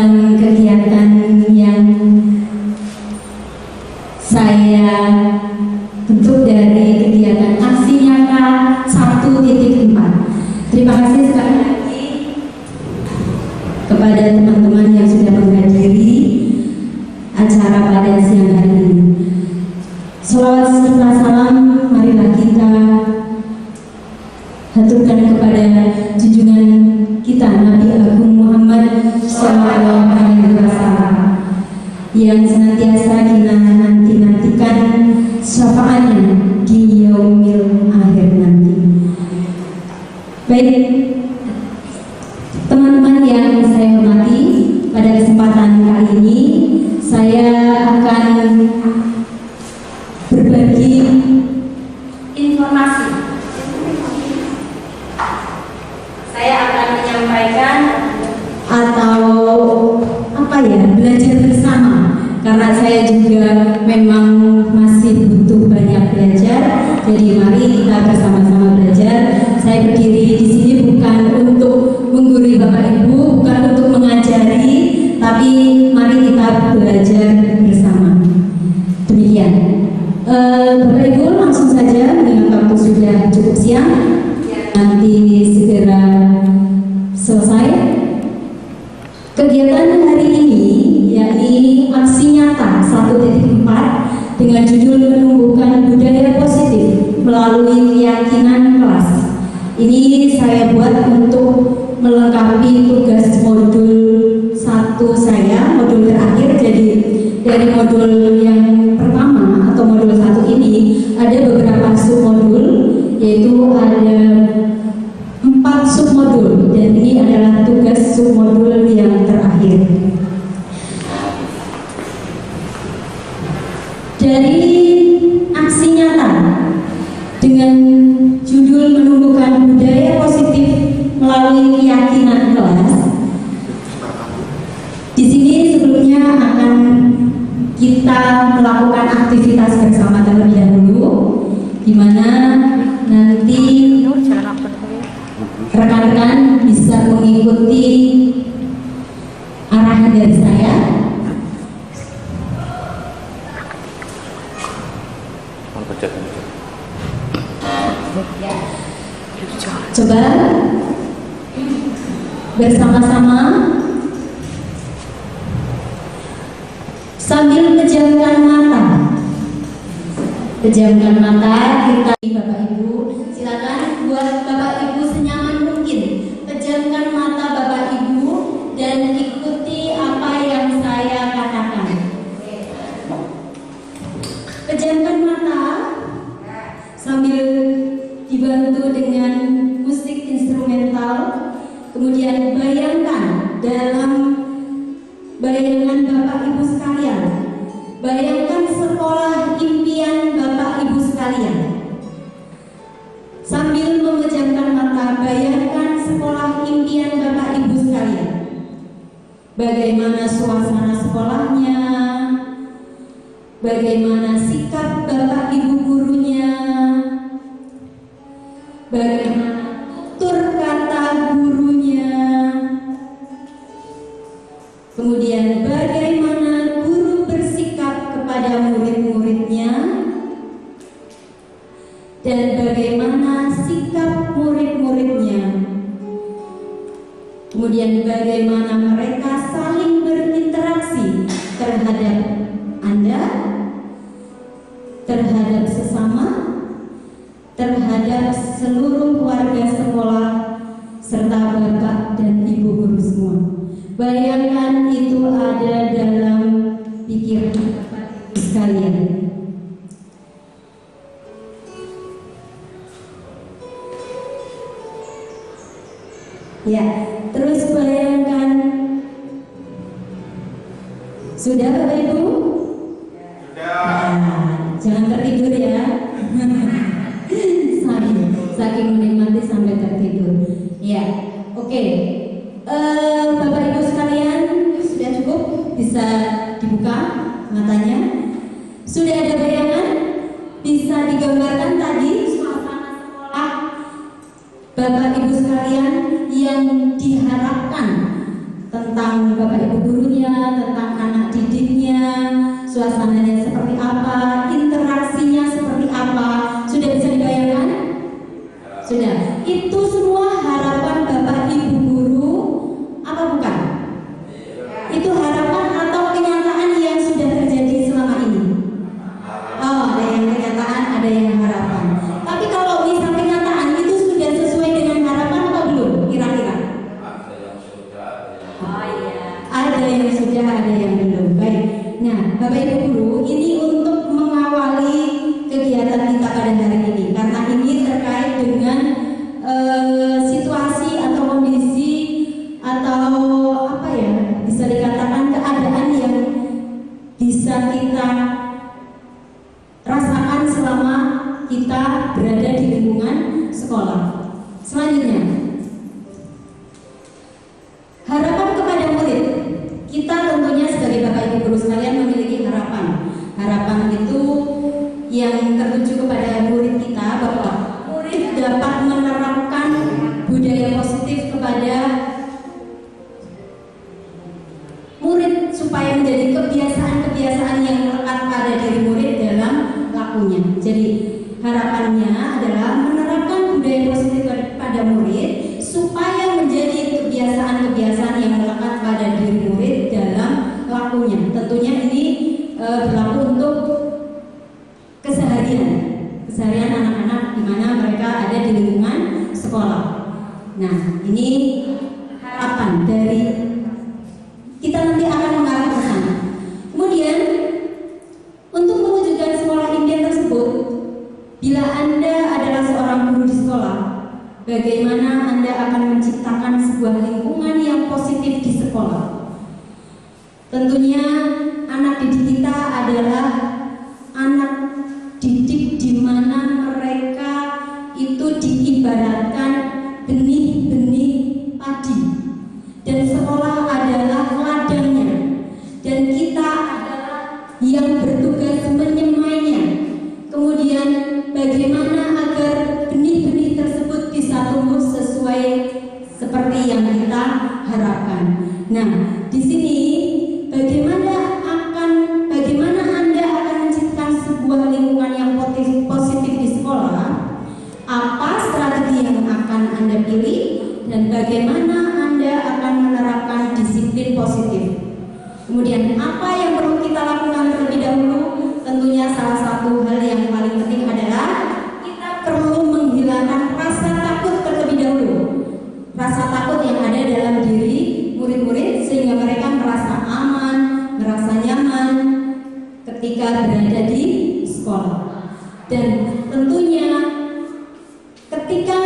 dalam kegiatan yang saya bentuk dari kegiatan aksi nyata 1.4. Terima kasih sekali lagi kepada teman-teman yang sudah menghadiri acara pada siang hari ini. Sholawat serta salam marilah kita haturkan kepada junjungan kita Nabi Agung Muhammad SAW yang senantiasa kita nantikan syafaatnya di yaumil akhir nanti. Baik, teman-teman yang saya hormati, pada kesempatan kali ini saya akan berbagi informasi. Saya akan menyampaikan atau belajar bersama, karena saya juga memang masih butuh banyak belajar. Jadi mari kita bersama-sama belajar. Saya berdiri di sini bukan untuk menggurui Bapak Ibu, bukan untuk mengajari, tapi mari kita belajar bersama. Demikian. Bapak Ibu langsung saja, dengan waktu sudah cukup siang, nanti segera selesai. Kegiatan hari ini yakni aksi nyata 1.4 dengan judul menumbuhkan budaya positif melalui keyakinan kelas. Ini saya buat untuk melengkapi tugas modul 1 saya, modul terakhir. Jadi dari modul yang pertama atau modul 1 ini ada beberapa submodul, yaitu ada 4 submodul, dan ini adalah tugas submodul yang terakhir. Dari aksi nyata dengan judul menumbuhkan budaya positif melalui keyakinan kelas. Di sini sebelumnya akan kita melakukan aktivitas bersama terlebih dahulu, di mana nanti rekan-rekan bisa mengikuti arahan dari saya. Coba bersama-sama sambil pejamkan mata. Pejamkan mata kita. Bapak Ibu, silakan buat Bapak Ibu senyaman mungkin. Pejamkan mata Bapak Ibu dan ikuti apa yang saya katakan. Pejamkan mata sambil dibantu dengan musik instrumental. Kemudian bayangkan dalam bayangan Bapak Ibu sekalian, bayangkan sekolah impian Bapak Ibu sekalian. Sambil memejamkan mata, bayangkan sekolah impian Bapak Ibu sekalian. Bagaimana suasana sekolahnya, bagaimana sikap Bapak Ibu gurunya, bagaimana tutur kata gurunya, kemudian bagaimana guru bersikap kepada murid-muridnya, dan bagaimana sikap murid-muridnya, kemudian bagaimana mereka saling berinteraksi terhadap Anda, terhadap sesama, terhadap seluruh warga sekolah, serta Bapak dan Ibu guru semua. Bayangkan itu ada dalam pikiran Bapak Ibu sekalian. Ya, terus bayangkan. Sudah Bapak Ibu? Sudah. Jangan tertidur ya. Saking menikmati sampai tertidur. Ya, oke. Bapak Ibu sekalian, sudah cukup, bisa dibuka matanya. Sudah ada bayangan? Bisa digambarkan tadi suasana sekolah Bapak Ibu sekalian yang diharapkan tentang Bapak Ibu gurunya, tentang anak didiknya, suasananya seperti apa, interaksinya seperti apa. Sudah bisa dibayangkan? Sudah. Itu semua harapan Bapak Ibu guru apa bukan? Itu harapan atau kenyataan yang sudah terjadi selama ini? Oh, ada yang kenyataan, ada yang harapan. Tapi kalau misal kenyataan itu sudah sesuai dengan harapan atau belum? Kira-kira? Ada yang sudah, ada yang belum. Baik. Nah, Bapak Ibu guru, ini untuk mengawali kegiatan kita pada hari ini, karena ini terkait dengan situasi atau kondisi atau apa ya, bisa dikatakan keadaan yang bisa kita rasakan selama kita berada di lingkungan sekolah. Selanjutnya, harapan kepada murid. Kita tentunya sebagai Bapak Ibu guru sekalian memiliki harapan. Harapan itu yang tertuju kepada murid kita, bahwa murid dapat menerapkan budaya positif kepada murid supaya menjadi kebiasaan-kebiasaan yang melekat pada diri murid dalam lakunya. Jadi harapannya adalah menerapkan budaya positif pada murid supaya menjadi kebiasaan-kebiasaan yang melekat pada diri murid dalam lakunya. Tentunya ini berlaku untuk keseharian anak-anak di mana mereka ada di lingkungan sekolah. Nah, ini harapan dari kita nanti akan mengarah ke sana. Kemudian untuk mewujudkan sekolah impian tersebut, bila Anda adalah seorang guru di sekolah, bagaimana Anda akan menciptakan sebuah lingkungan yang positif di sekolah? Tentunya anak didik kita adalah anak didik di mana mereka itu diibaratkan benih-benih padi, dan sekolah adalah ladangnya, dan kita adalah yang bertugas menyemainya. Kemudian bagaimana agar benih-benih tersebut bisa tumbuh sesuai seperti yang kita harapkan. Nah, di sini bagaimana Anda akan menciptakan sebuah lingkungan yang positif di sekolah? Apa strategi yang akan Anda pilih, dan bagaimana Anda akan menerapkan disiplin positif? Kemudian apa yang perlu kita lakukan terlebih dahulu? Tentunya salah satu hal yang paling penting adalah kita perlu menghilangkan rasa takut terlebih dahulu. Rasa takut yang ada dalam diri murid-murid sehingga mereka merasa aman, merasa nyaman ketika berada di sekolah. Dan tentunya ketika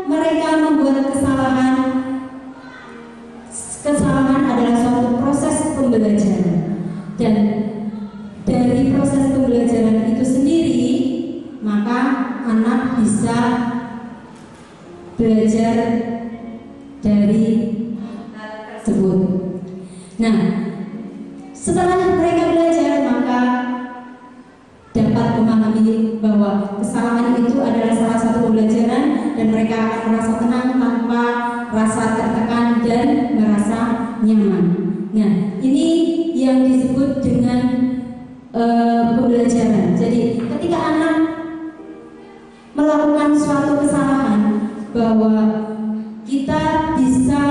mereka membuat kesalahan adalah suatu proses pembelajaran, dan dari proses pembelajaran itu sendiri maka anak bisa belajar dari hal tersebut. Nah, setelah mereka belajar maka dapat memahami bahwa kesalahan itu adalah salah satu pembelajaran, dan mereka akan merasa tenang tanpa rasa tertekan dan merasa nyaman. Nah, ini yang disebut dengan pembelajaran. Jadi ketika anak melakukan suatu kesalahan, bahwa kita bisa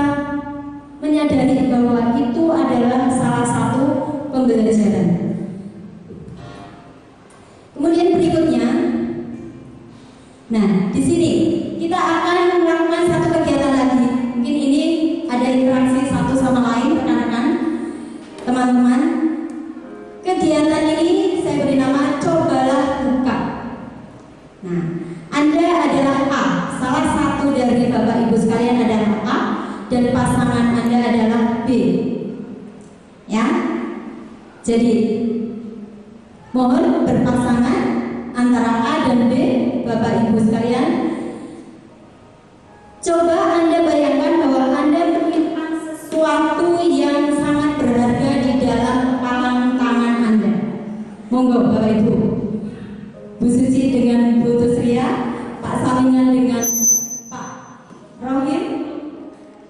menyadari bahwa itu adalah salah satu pembelajaran. Kemudian berikutnya, nah di sini kita akan melakukan satu kegiatan lagi. Mungkin ini ada interaksi satu sama lain rekan-rekan, teman-teman. Kegiatan ini saya beri nama cobalah buka. Nah, Anda adalah A, salah satu dari Bapak Ibu sekalian adalah A, dan pasangan Anda adalah B. Ya, jadi mohon berpasangan antara A dan B, Bapak Ibu sekalian. Coba Anda bayangkan bahwa Anda menyimpan sesuatu yang sangat berharga di dalam kepalang tangan Anda. Monggo Bapak Ibu. Bu Suci dengan Bu Tusria, Pak Salingan dengan Pak Rohim,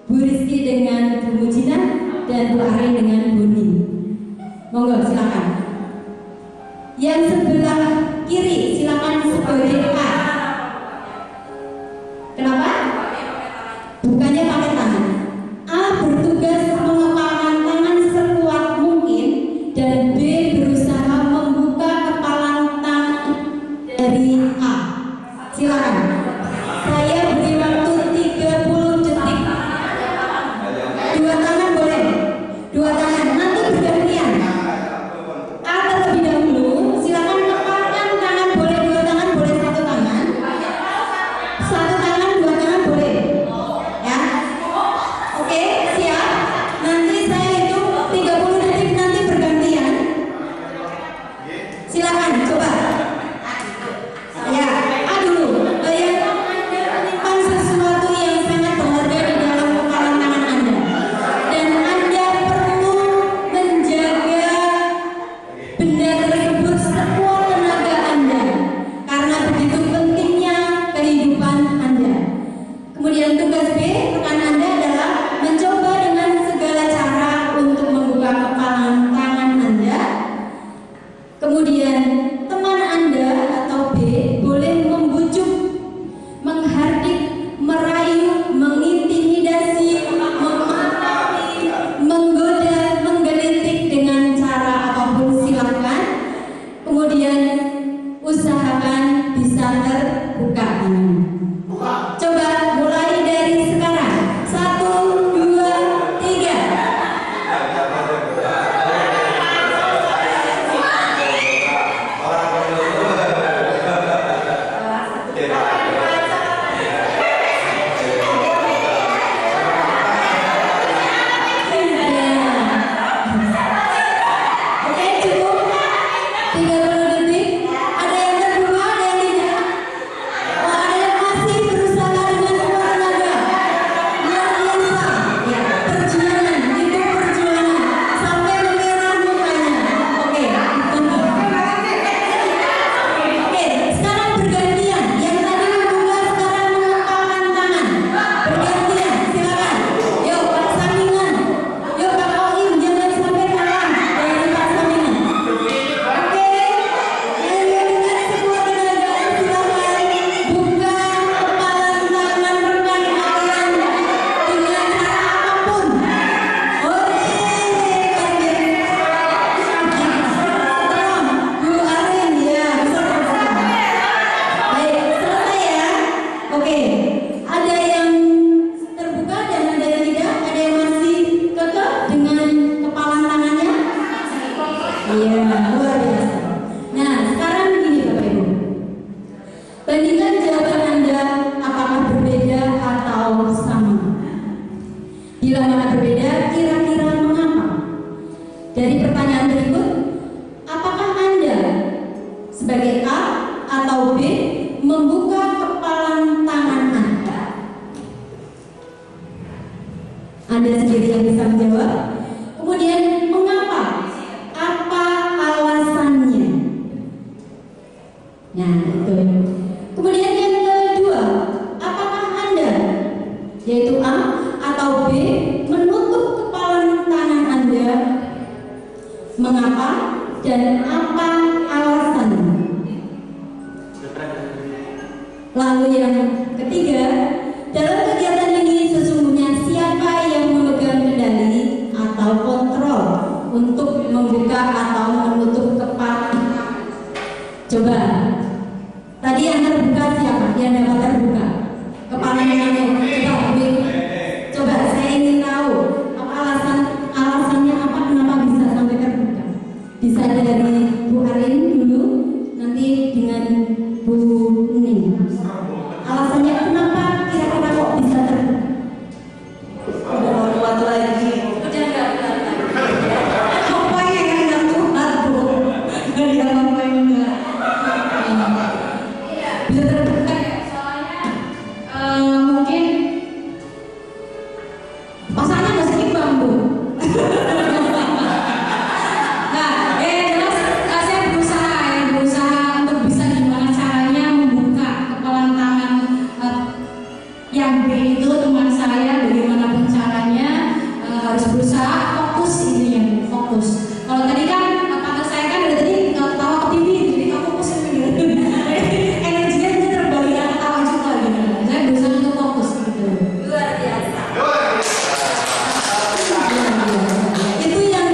Bu Rizky dengan Bu Mujina, Iya, luar biasa. Nah, sekarang begini Bapak Ibu. Bandingkan jawaban Anda apakah berbeda atau sama. Bila mana berbeda, kira-kira mengapa? Dari pertanyaan berikut, apakah Anda sebagai A atau B membuka kepalan tangan Anda? Anda sendiri yang bisa menjawab. Kemudian mengapa? Apa alasannya? Nah, itu. Kemudian yang kedua, apakah Anda, yaitu A atau B, menutup kepalan tangan Anda? Mengapa dan apa alasannya? Lalu yang ketiga, dalam kegiatan ini sesungguhnya siapa yang memegang kendali atau kontrol untuk membuka atau menutup kepalan? Coba, tadi yang terbuka siapa? Yang dapat terbuka? Kepalanya yang coba, saya ingin tahu apa alasannya apa, kenapa bisa sampai terbuka? Bisa dari Bu Arin dulu, nanti dengan Bu Ning. Alasannya kenapa kira-kira kok bisa terbuka? Udah mau kuat lagi. Udah nggak kuat lagi. Apa yang nggak kuat Bu? Dari apa yang nggak? Bisa terbuka soalnya mungkin pasangannya nggak seimbang Bu. Saya berusaha untuk bisa gimana caranya membuka kepalan tangan yang B itu teman saya, bagaimanapun caranya harus berusaha fokus, ini yang fokus. Kalau tadi kan kata saya kan dari tadi ketawa ke TV, jadi aku fokus ini gitu. Energinya itu terbagi ketawa juga gitu. Saya berusaha untuk fokus gitu. Luar biasa. Itu yang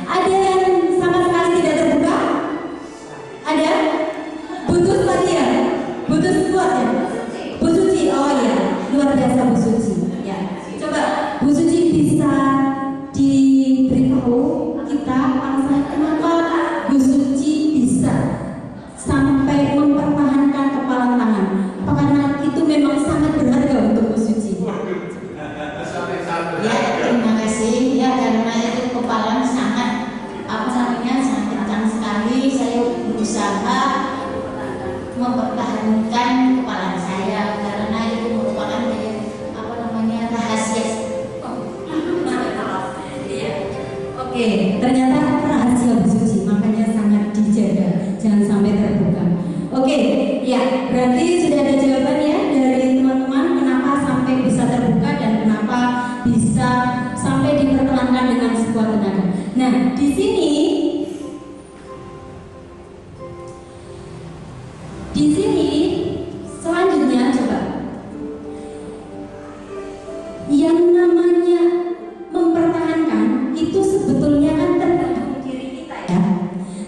ada yang sama sekali tidak terbuka? Ada? Butuh tadi ya? Butuh kuat ya? Bu Suci, oh ya, luar biasa Bu Suci. Ya, coba Bu Suci bisa diberitahu kita alasan kenapa Bu Suci bisa sampai mempertahankan kepalan tangan? Apa karena itu memang sangat berharga untuk Bu Suci? Ya, terima kasih. Ya, karena itu kepalan sangat sangat kencang sekali. Saya berusaha mempertahankan kepalan saya karena itu merupakan rahasia. Oke, ternyata rahasia Bu Suci, makanya sangat dijaga, jangan sampai terbuka. Oke, ya, berarti sudah ada jawaban ya dari teman-teman kenapa sampai bisa terbuka dan kenapa bisa sampai dipertahankan dengan sekuat tenaga. Nah, di sini selanjutnya coba yang namanya mempertahankan itu sebetulnya kan tergantung diri kita ya,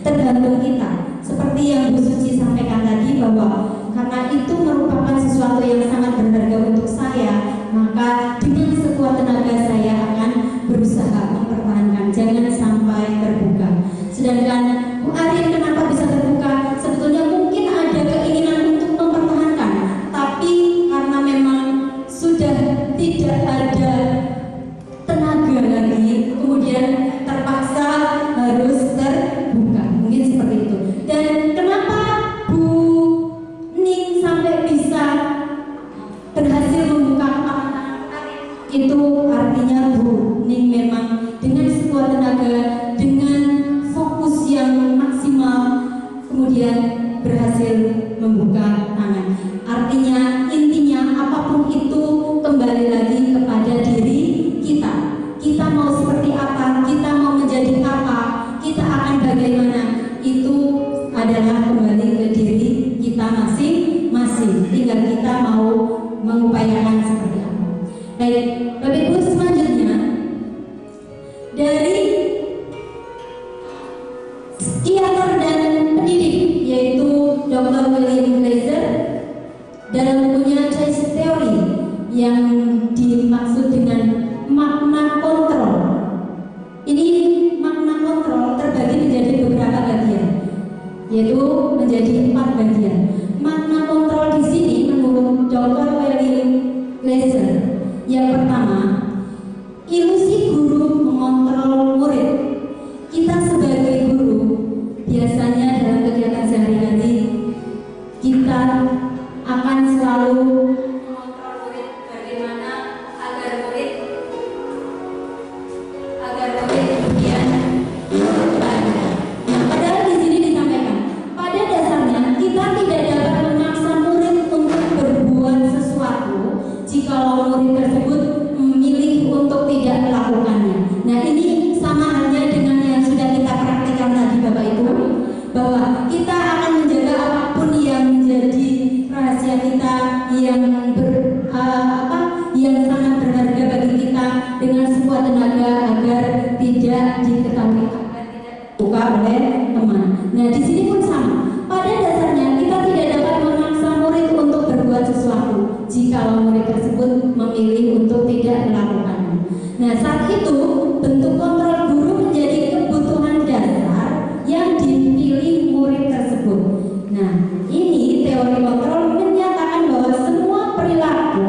tergantung kita. Seperti yang Bu Suci sampaikan tadi bahwa karena itu merupakan sesuatu yang sangat berharga untuk saya, maka dengan sekuat tenaga saya akan berusaha mempertahankan, jangan sampai terbuka. Sedangkan Bu Arin kenapa bisa terbuka? Sebetulnya mungkin ada keinginan untuk mempertahankan, tapi karena memang sudah tidak ada tenaga lagi, kemudian terpaksa harus terbuka. Mungkin seperti itu. Dan kenapa Bu Ning sampai bisa berhasil membuka kepalan tangan Bu Arin? Itu artinya Bu Ning memang dengan sekuat tenaga, dengan fokus yang maksimal, kemudian berhasil membuka tangan. Artinya intinya apapun itu kembali lagi kepada diri kita. Kita mau seperti apa, kita mau menjadi apa, kita akan bagaimana, itu adalah kembali ke diri kita masing-masing. Tinggal kita mau mengupayakan seperti apa. Baik, Bapak Ibu, selanjutnya dari psikiater dan pendidik, yaitu Dr. William Glaser, dalam bukunya Choice Theory yang dimaksud dengan makna kontrol. Ini makna kontrol terbagi yaitu menjadi 4 bagian. Makna kontrol di sini menurut Dr. William Glasser, yang pertama, ilusi guru mengontrol murid. Kita sebagai guru biasanya dalam kegiatan sehari-hari kita akan selalu mengontrol murid, bagaimana agar murid kemudian padahal di sini disampaikan pada dasarnya kita tidak dapat memaksa murid untuk berbuat sesuatu jika murid tersebut memilih untuk tidak melakukannya. Nah, ini sama halnya dengan yang sudah kita praktikkan tadi Bapak Ibu, bahwa kita akan menjaga apapun yang menjadi rahasia kita yang yang sangat berharga bagi kita dengan sekuat tenaga agar tidak diketahui, agar tidak dibuka oleh teman. Nah, di sini pun sama. Pada dasarnya kita tidak dapat memaksa murid untuk berbuat sesuatu jika murid tersebut memilih untuk tidak melakukannya. Nah, saat itu bentuk kontrol guru menjadi kebutuhan dasar yang dipilih murid tersebut. Nah, ini teori kontrol menyatakan bahwa semua perilaku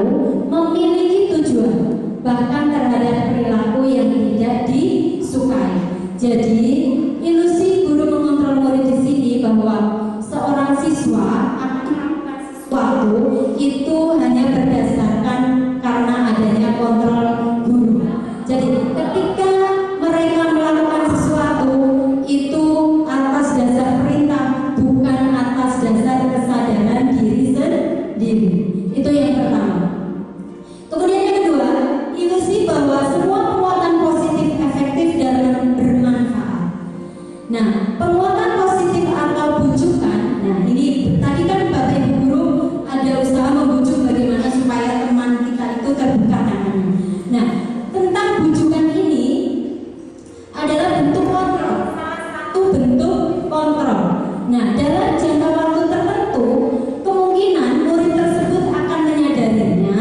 memiliki tujuan, bahkan terhadap perilaku yang tidak disukai. Jadi, ilusi guru mengontrol murid di sini bahwa seorang siswa akan melakukan sesuatu itu hanya berdasarkan karena adanya kontrol guru. Jadi, ketika mereka melakukan sesuatu itu atas dasar perintah, bukan atas dasar kesadaran diri sendiri. Itu yang pertama. Kemudian yang kedua, ilusi bahwa semua penguatan positif efektif dan bermanfaat. Nah, penguatan positif atau bujukan, nah ini tadi kan Bapak Ibu guru ada usaha membujuk bagaimana supaya teman kita itu terbuka tangannya. Nah, tentang bujukan ini adalah bentuk kontrol, salah satu bentuk kontrol. Nah, dalam jangka waktu tertentu, kemungkinan murid tersebut akan menyadarinya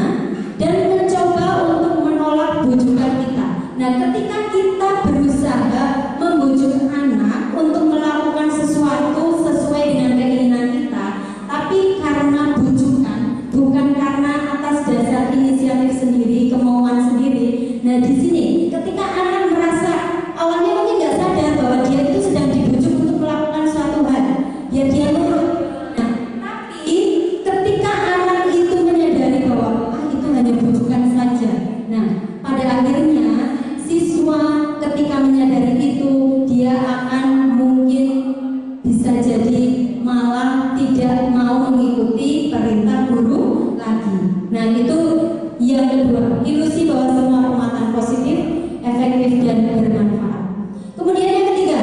dan mencoba untuk menolak bujukan kita. Nah, ketika kita berusaha membujuk anak untuk melakukan sesuatu sesuai dengan keinginan kita, tapi karena bujukan, bukan karena atas dasar inisiatif sendiri, kemauan sendiri. Nah, di sini ketika anak merasa awalnya mungkin nggak sadar bahwa dia itu sedang dibujuk untuk melakukan suatu hal, biar dia nurut. Nah, tapi ketika anak itu menyadari bahwa itu hanya bujukan saja. Nah, pada akhirnya siswa ketika menyadari itu, dia akan mungkin bisa jadi malah tidak mau mengikuti perintah guru lagi. Nah, itu yang kedua, ilusi bahwa semua penguatan positif, efektif dan bermanfaat. Kemudian yang ketiga,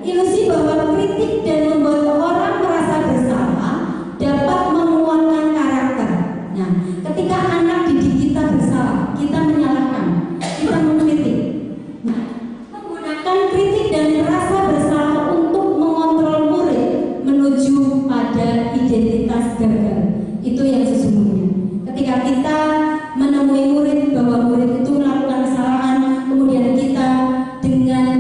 ilusi bahwa kritik dan membuat orang merasa bersalah dapat menguatkan karakter. Nah, ketika anak didik kita bersalah, kita menyalahkan, kita mengkritik. Nah, menggunakan kritik dan rasa bersalah untuk mengontrol murid menuju pada identitas gagal. Itu yang sesungguhnya. Ketika kita menemui murid bahwa murid itu melakukan kesalahan, kemudian kita dengan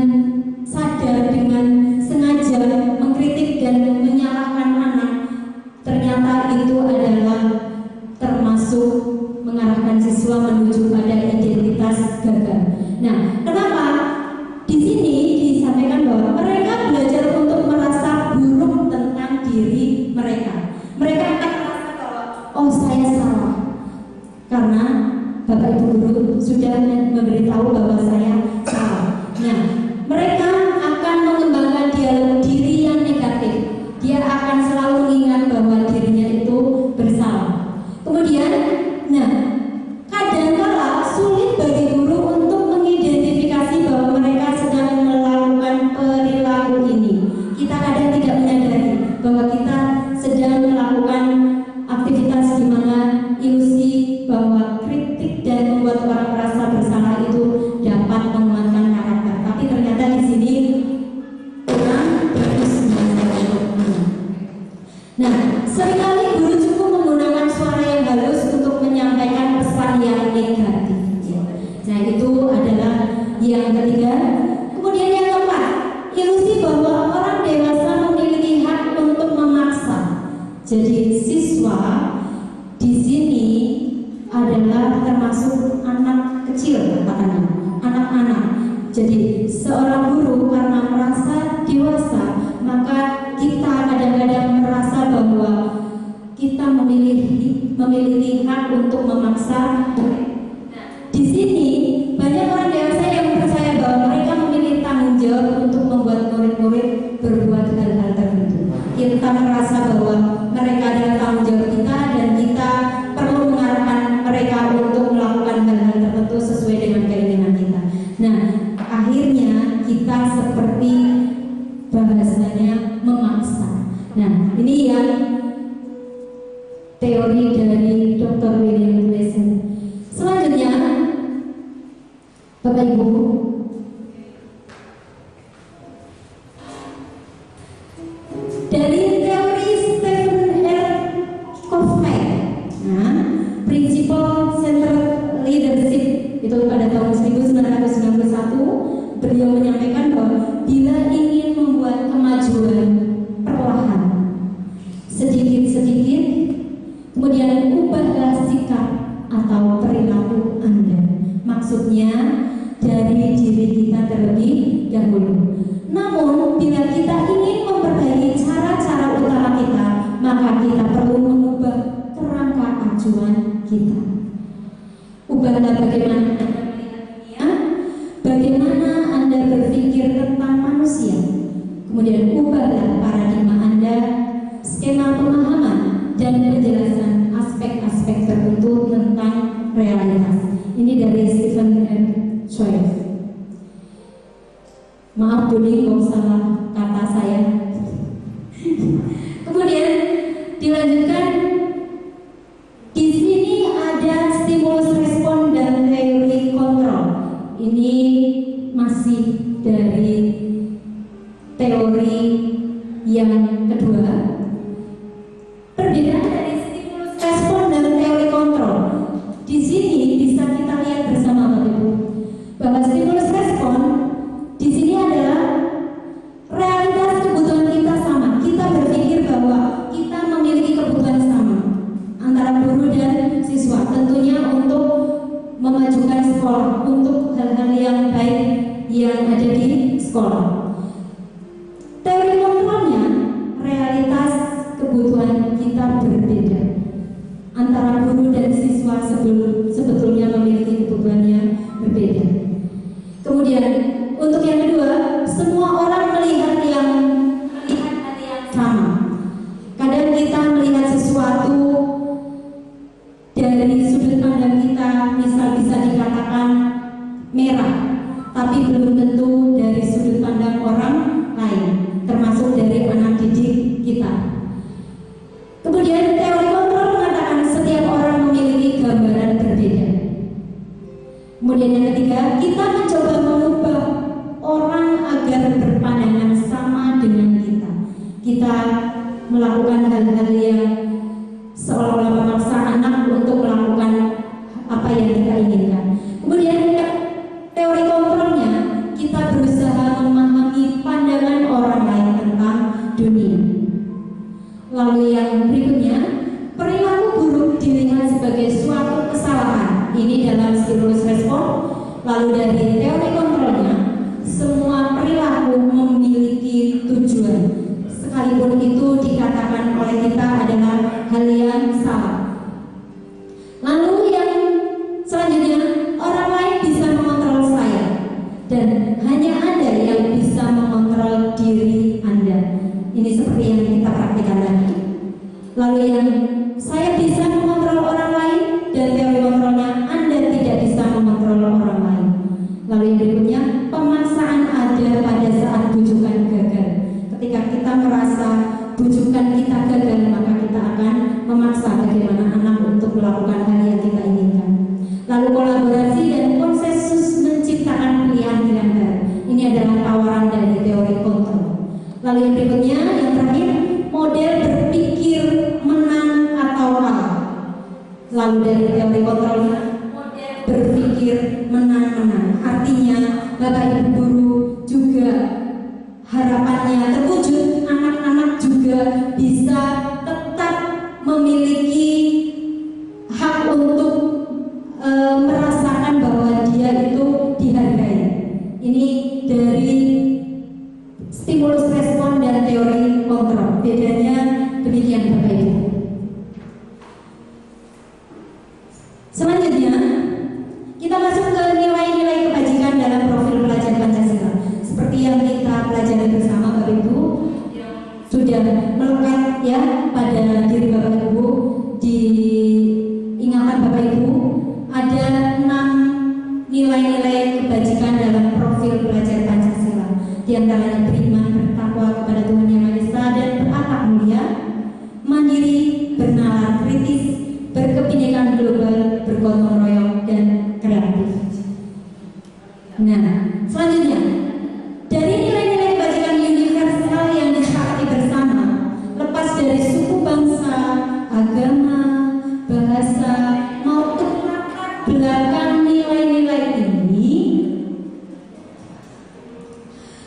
sadar, dengan sengaja mengkritik dan menyalahkan anak, ternyata itu adalah termasuk mengarahkan siswa menuju pada identitas gagal. Nah, kenapa? Di sini disampaikan bahwa mereka belajar untuk merasa buruk tentang diri mereka. Mereka akan merasa bahwa, oh saya salah, karena Bapak Ibu guru sudah memberitahu bahwa saya salah. Nah, mereka akan mengembangkan dialog diri yang negatif. Dia akan selalu mengingat bahwa dirinya itu bersalah. Kemudian, nah, kadang-kala sulit bagi guru untuk mengidentifikasi bahwa mereka sedang melakukan perilaku ini. Kita kadang tidak menyadari bahwa kita sedang melakukan aktivitas di mana ilusi bahwa kritik dan membuat orang merasa bersalah itu dapat menguatkan karakter. Tapi ternyata di sini kurang bagus. Nah, seringkali guru cukup menggunakan suara yang halus untuk menyampaikan pesan yang negatif. Nah, itu adalah yang ketiga. Kemudian yang keempat, ilusi bahwa orang dewasa memiliki hak bahasanya memaksa. Nah, ini yang teori dari Dr. William Glasser. Selanjutnya, Bapak Ibu, dari teori Stephen R. Covey, nah, Principle Centered Leadership itu pada tahun 1991, beliau menyampaikan bahwa bila ingin membuat kemajuan perlahan, sedikit-sedikit, kemudian ubahlah sikap atau perilaku Anda. Maksudnya dari diri kita terlebih dahulu. Namun bila kita ingin memperbaiki cara-cara utama kita, maka kita perlu mengubah kerangka acuan kita. Ubahlah bagaimana Anda melihat dunia, bagaimana Anda berpikir tentang manusia. Kemudian ubahlah paradigma Anda, skema pemahaman dan penjelasan aspek-aspek tertentu tentang realitas. Ini dari Stephen R. Covey. Maaf Doni kalau salah kata saya. Kemudian dilanjutkan, di sini ada stimulus respon dan teori kontrol. Ini masih dari teori yang kedua. Perbedaan dari stimulus respon dan teori kontrol. Di sini bisa kita lihat bersama Bapak Ibu bahwa stimulus respon di sini adalah realitas kebutuhan kita sama. Kita berpikir bahwa kita memiliki kebutuhan sama antara guru dan siswa, tentunya untuk memajukan sekolah, untuk hal-hal yang baik yang ada di sekolah. Teori kontrolnya, realitas kebutuhan kita berbeda antara guru dan siswa sebetulnya memiliki kebutuhan yang berbeda. Kemudian untuk yang kedua, semua orang melihat hal yang sama. Kadang kita melihat sesuatu dari sudut pandang kita, misal bisa dikatakan merah, tapi belum tentu dari sudut pandang orang lain, termasuk dari anak didik kita. Kemudian teori kontrol mengatakan setiap orang memiliki gambaran berbeda. Kemudian yang ketiga, kita mencoba mengubah orang agar berpandangan sama dengan kita. Kita melakukan hal-hal yang seolah-olah memaksa anak untuk melakukan apa yang kita inginkan. Kemudian teori kontrolnya, kita berusaha memahami pandangan orang lain tentang dunia. Lalu yang berikutnya, perilaku buruk dilihat sebagai suatu kesalahan. Ini dalam stimulus respon. Lalu dari teori kontrolnya, semua perilaku memiliki tujuan, sekalipun itu dikatakan oleh kita adalah hal yang salah. Lalu yang selanjutnya, orang lain bisa mengontrol saya, dan hanya Anda yang bisa mengontrol diri Anda. Ini seperti yang kita praktikkan tadi. Lalu yang saya bisa mengontrol orang lain, dan teori kontrolnya Anda tidak bisa mengontrol orang lain. Lalu yang berikutnya, pemaksaan ada pada saat bujukan gagal. Ketika kita merasa bujukan kita gagal, maka kita akan memaksa bagaimana anak untuk melakukan hal yang kita inginkan. Lalu kolaborasi dan konsensus menciptakan pilihan-pilihan baru. Ini adalah tawaran dari teori kontrol. Lalu yang berikutnya, yang terakhir, model berpikir menang atau kalah. Lalu dari teori kontrolnya, model berpikir menang-menang. Artinya Bapak Ibu guru juga harapannya terwujud, anak-anak juga bisa tetap memiliki hak untuk merasakan bahwa dia itu dihargai. Ini dari stimulus respon dan teori kontrol. Bedanya demikian Bapak Ibu. Selanjutnya kita masuk ke nilai-nilai kebajikan dalam profil pelajar Pancasila. Seperti yang kita pelajari bersama Bapak Ibu, sudah melekat ya pada diri Bapak Ibu, di ingatan Bapak Ibu, ada 6 nilai-nilai kebajikan dalam profil pelajar Pancasila. Di antaranya beriman, bertakwa, bertakwa kepada Tuhan Yang Maha Esa dan berakhlak mulia, mandiri, bernalar kritis, berkebinekaan global, bergotong royong, dan kreatif. Nah, selanjutnya, dari nilai-nilai kebajikan universal yang disepakati bersama, lepas dari suku bangsa, agama, bahasa, maupun latar belakang nilai-nilai ini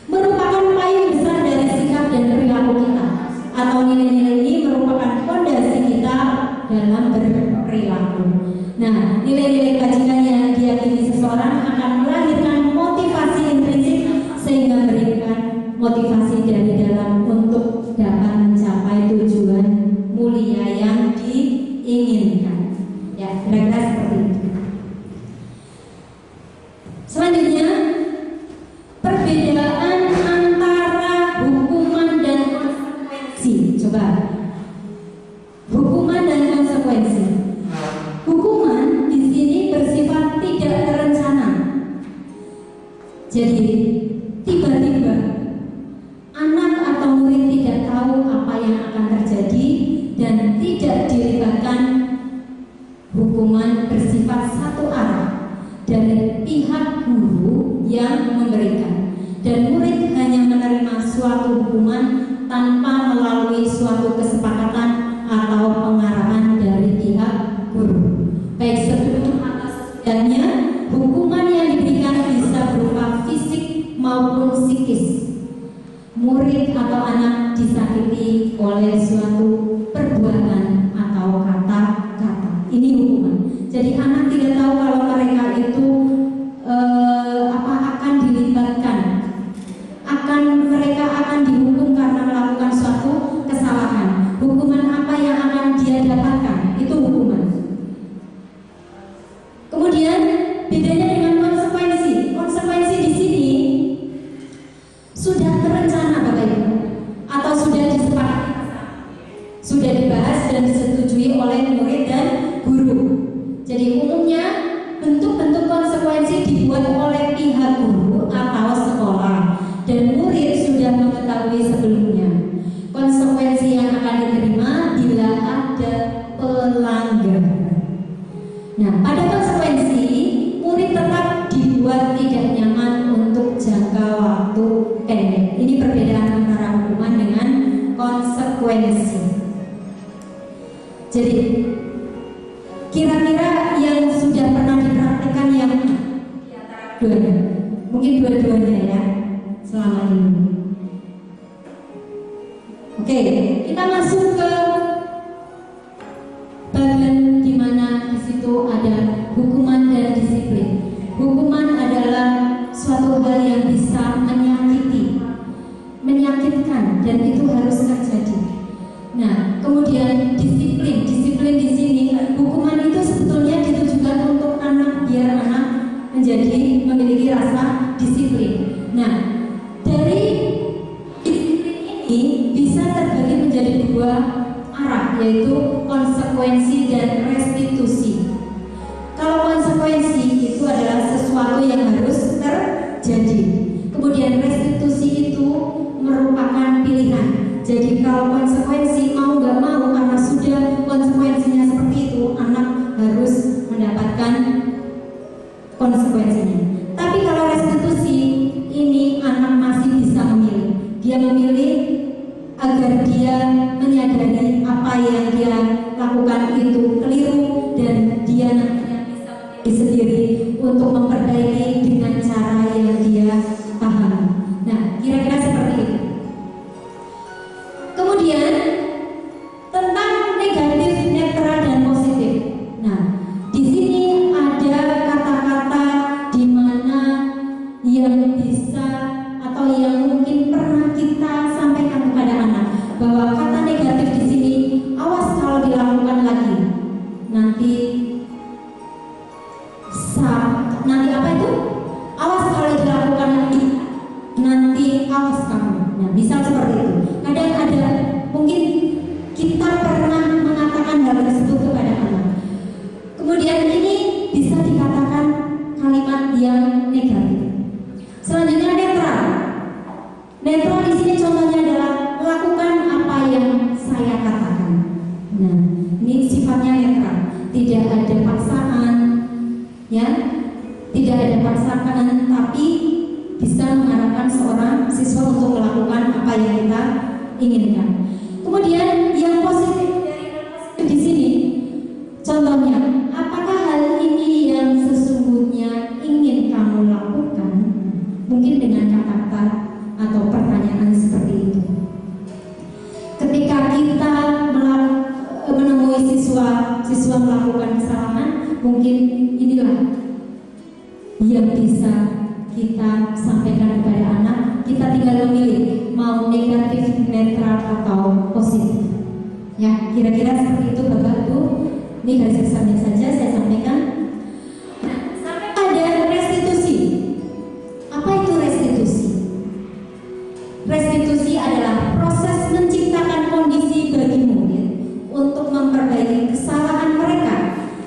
merupakan payung besar dari sikap dan perilaku kita, atau nilai-nilai ini merupakan fondasi kita dalam berperilaku. Nah, nilai-nilai kebajikan yang diyakini seseorang akan melahirkan motivasi intrinsik sehingga memberikan motivasi dari dalam untuk dapat mencapai tujuan mulia yang diinginkan. Ya, kira-kira seperti itu. Selanjutnya, perbedaan antara hukuman dan konsekuensi. Coba, hukuman dan konsekuensi. Hukuman di sini bersifat tidak terencana. Jadi, tiba-tiba anak atau murid tidak tahu apa yang akan terjadi dan tidak dilibatkan. Hukuman bersifat satu arah dari pihak guru yang memberikan, dan murid hanya menerima suatu hukuman tanpa melalui suatu kesepakatan atau pengarahan dari pihak guru. Baik sebelum atau sesudahnya, hukuman yang diberikan bisa berupa fisik maupun psikis. Murid atau anak disakiti oleh suatu perbuatan atau kata-kata. Ini hukuman. Jadi anak tidak tahu kalau mereka itu akan dilibatkan, mereka akan dihukum karena melakukan suatu kesalahan. Hukuman apa yang akan dia dapatkan? Itu hukuman. Kemudian bedanya dengan konsekuensi. Konsekuensi di sini sudah terencana, Bapak Ibu, atau sudah disepakati, sudah dibahas dan disetujui oleh murid dan guru. Jadi umumnya bentuk-bentuk konsekuensi dibuat oleh pihak guru atau sekolah, dan murid sudah mengetahui sebelumnya konsekuensi yang akan diterima bila ada pelanggaran. Nah, pada konsekuensi, murid tetap dibuat tidak nyaman untuk jangka waktu pendek. Ini perbedaan antara hukuman dengan konsekuensi. Jadi, kira-kira yang sudah pernah dipraktikkan yang dua-duanya, mungkin dua-duanya ya, selama ini. Oke, kita masuk ke bagian di mana di situ ada hukuman dan disiplin. Hukuman adalah suatu hal yang bisa menyakitkan, dan itu harus terjadi. Nah, kemudian disiplin di sini, hukuman itu sebetulnya ditujukan untuk anak, biar anak menjadi memiliki rasa disiplin. Nah, dari disiplin ini bisa terbagi menjadi dua arah, yaitu konsekuensi dan restitusi. Kalau konsekuensi itu adalah sesuatu yang harus terjadi, kemudian restitusi itu merupakan pilihan. Jadi kalau konsekuensi mau nggak mau, karena sudah konsekuensinya seperti itu, anak harus mendapatkan konsekuensinya. Tapi kalau restitusi ini, anak masih bisa memilih. Dia memilih agar dia menyadari apa yang dia lakukan itu keliru, dan dia nantinya bisa memilih sendiri untuk memperbaiki dengan cara yang dia pahami. Nah, kira-kira seperti itu. Kemudian tentang negatif, netral, dan positif. Nah, di sini ada kata-kata di mana yang bisa atau yang mungkin pernah kita sampaikan kepada anak, bahwa kata negatif di sini, awas kalau dilakukan lagi di sini contohnya adalah lakukan apa yang saya katakan. Nah, ini sifatnya netral, tidak ada paksaan, ya, tidak ada paksaan, tapi bisa mengarahkan seorang siswa untuk melakukan apa yang kita inginkan. Kemudian yang positif di sini, contohnya, apakah hal ini yang sesungguhnya ingin kamu lakukan? Mungkin dengan kata-kata atau pertanyaan seperti itu. Ketika kita menemui siswa melakukan kesalahan, mungkin inilah yang bisa kita sampaikan kepada anak. Kita tinggal memilih mau negatif, netral, atau positif. Ya, kira-kira seperti itu Bapak Ibu. Ini garis besarnya saja saya sampaikan. Nah, sampai pada restitusi. Apa itu restitusi? Restitusi adalah proses menciptakan kondisi bagi murid untuk memperbaiki kesalahan mereka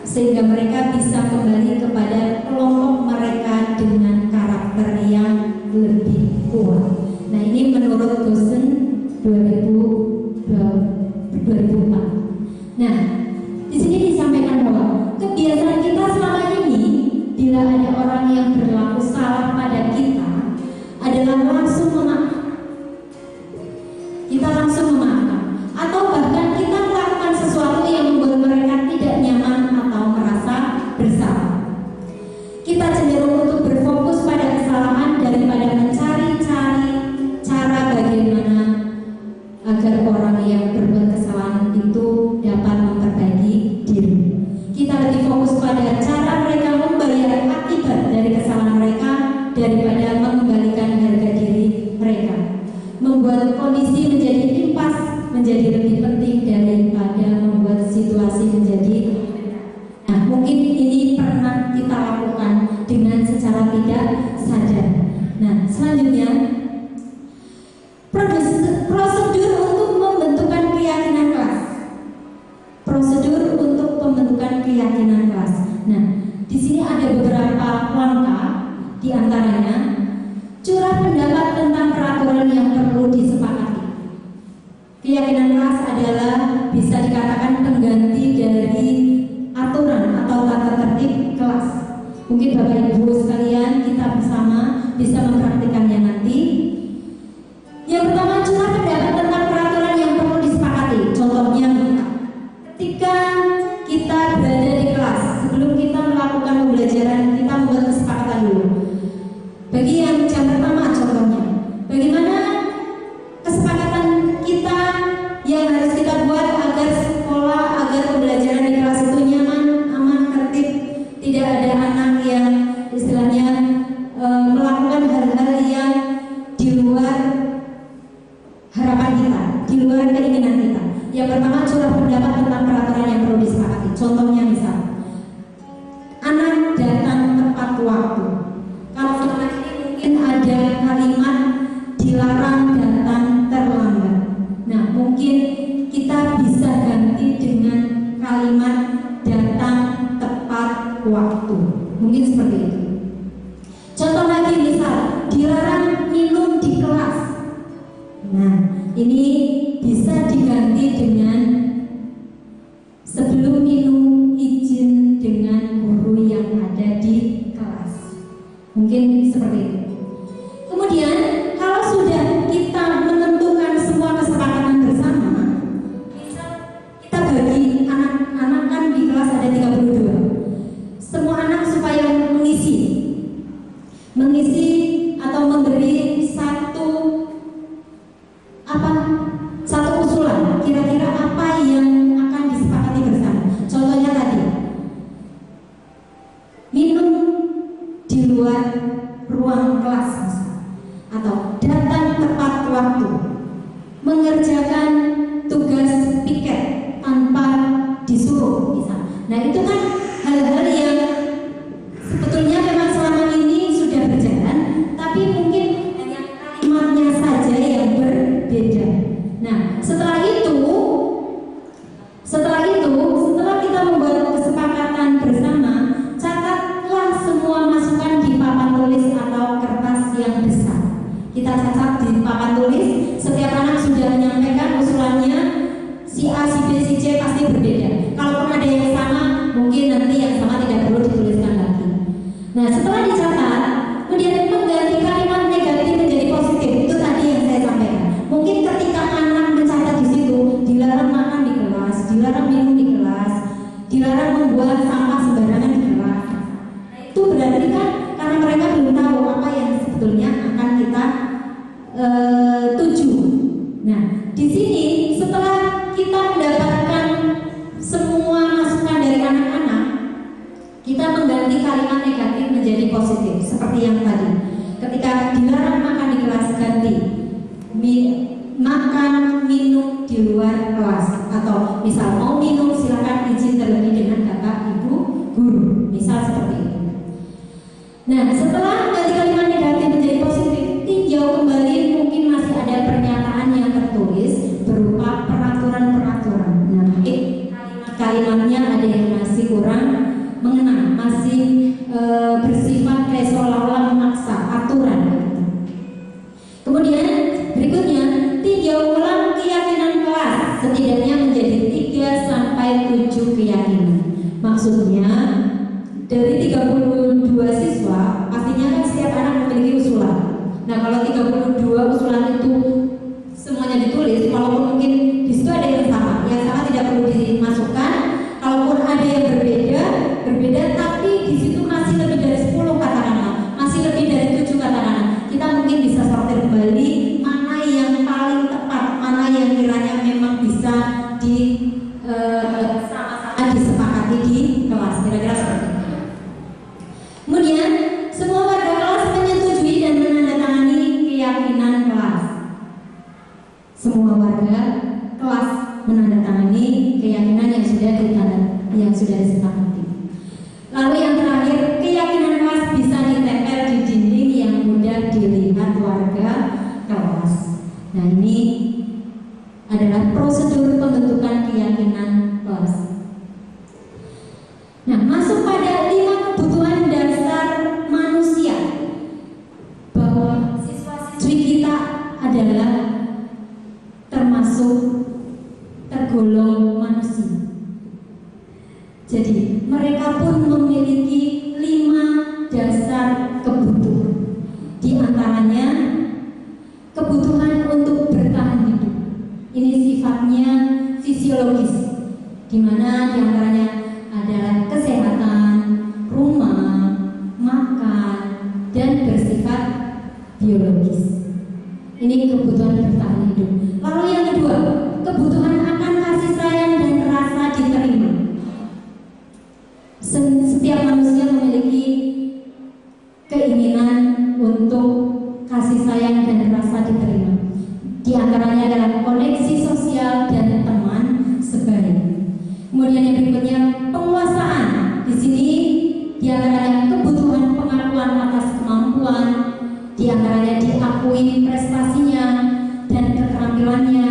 sehingga mereka bisa kembali kepada kelompok mereka dengan karakter yang lebih kuat. Nah, ini menurut dosen 2004. Nah, di sini disampaikan bahwa kebiasaan kita selama ini, bila ada orang yang berlaku salah pada kita, adalah langsung memaafkan. Kita langsung memaafkan, atau bahkan kita melakukan sesuatu yang membuat mereka tidak nyaman atau merasa bersalah. Kita cenderung untuk berfokus pada kesalahan daripada mencari-cari cara bagaimana agar orang yang berbuat kesalahan itu dapat memperbaiki diri. Kita lebih fokus pada cara mereka membayar akibat dari kesalahan mereka daripada mengembalikan harga diri mereka. Membuat kondisi menjadi impas menjadi lebih penting daripada membuat situasi menjadi. Nah, mungkin ini pernah kita lakukan dengan secara tidak sadar. Nah, selanjutnya prosedur untuk pembentukan keyakinan kelas. Prosedur untuk pembentukan keyakinan kelas. Nah, di sini ada beberapa langkah, di antaranya curah pendapat tentang peraturan yang perlu disepakati. Keyakinan kelas adalah bisa dikatakan pengganti dari aturan atau tata tertib kelas. Mungkin Bapak Ibu sekalian kita bersama bisa mempraktikannya nanti. Yang pertama, curah pendapat tentang peraturan yang perlu disepakati. Contohnya, ketika kita berada di kelas, sebelum kita melakukan pembelajaran, kita membuat kesepakatan dulu. Bagi yang jam pertama contohnya, bagaimana kesepakatan kita yang harus kita buat agar sekolah, agar pembelajaran di kelas itu nyaman, aman, tertib, tidak ada anak yang istilahnya melakukan hal-hal yang di luar harapan kita, di luar keinginan kita. Yang pertama, curah pendapat tentang peraturan yang perlu disepakati. Contohnya misal, anak datang tepat waktu. Kalau anak ini mungkin ada kalimat dilarang datang terlambat. Nah, mungkin kita bisa ganti dengan kalimat datang tepat waktu. Mungkin seperti itu. Contoh lagi misal, dilarang minum di kelas. Nah, ini bisa diganti dengan sebelum minum izin dengan guru yang ada di kelas. Mungkin seperti itu. Kemudian, kalau sudah kita menentukan semua kesepakatan bersama, kita bagi anak-anak kan di kelas ada 32. Semua anak supaya mengisi atau memberi satu usulan, kira-kira apa yang akan disepakati bersama. Contohnya tadi, minum di luar ruang kelas atau datang tepat waktu, mengerjakan tugas piket tanpa disuruh misal. Nah, itu kan hal-hal yang sebetulnya memang selama ini sudah berjalan, tapi mungkin hanya kalimatnya saja yang berbeda. Nah, setelah kita membuat kesepakatan bersama, catatlah semua masukan di papan tulis atau kertas yang besar. Kita catat di papan tulis, 7. Nah, di sini setelah kita mendapatkan semua masukan dari anak-anak, kita mengganti kalimat negatif menjadi positif seperti yang tadi. Ketika dilarang makan di kelas, ganti makan minum di luar kelas, atau misal mau minum silakan izin terlebih dengan bapak ibu guru, misal seperti itu. Nah, setelah ganti kalimat negatif menjadi positif, tinjau kembali, mungkin masih ada pernyataan yang tertulis berupa peraturan-peraturan. Nah, kalimatnya ada yang masih kurang mengena, masih bersifat kayak seolah-olah memaksa aturan. Kemudian berikutnya, tinjau ulang keyakinan kelas setidaknya menjadi 3 sampai 7 keyakinan. Maksudnya dari 32 siswa pastinya kan setiap anak memiliki usulan. Nah, kalau 32 usulan itu semuanya ditulis, walaupun mungkin di situ ada yang sama tidak perlu dimasukkan. Kalaupun ada yang berbeda, tapi di situ masih lebih dari 10 katakanlah, masih lebih dari 7 katakanlah, kita mungkin bisa sortir kembali mana yang paling tepat, mana yang kiranya memang bisa disepakati di kelas, kira-kira seperti itu. Kemudian semua warga kelas menyetujui dan menandatangani keyakinan kelas. Semua warga kelas menandatangani keyakinan yang sudah disepakati. Lalu yang terakhir, keyakinan kelas bisa ditempel di dinding yang mudah dilihat warga kelas. Nah, ini adalah prosedur pembentukan keyakinan kelas. Nah, masuk pada 5 kebutuhan dasar manusia, bahwa siswa-siswi kita adalah tergolong manusia. Jadi mereka pun memiliki 5 dasar kebutuhan. Di antaranya kebutuhan untuk bertahan hidup. Ini sifatnya fisiologis, di mana di antaranya adalah kesehatan, rumah, makan, dan bersifat biologis. Ini kebutuhan bertahan hidup. Lalu yang kedua, kebutuhan akan kasih sayang dan rasa diterima. Setiap manusia memiliki keinginan untuk kasih sayang dan rasa diterima. Di antaranya adalah koneksi sosial dan teman sebaya. Kemudian yang berikutnya, penguasaan. Di sini di antaranya kebutuhan pengakuan atas kemampuan, di antaranya diakui prestasinya dan keterampilannya.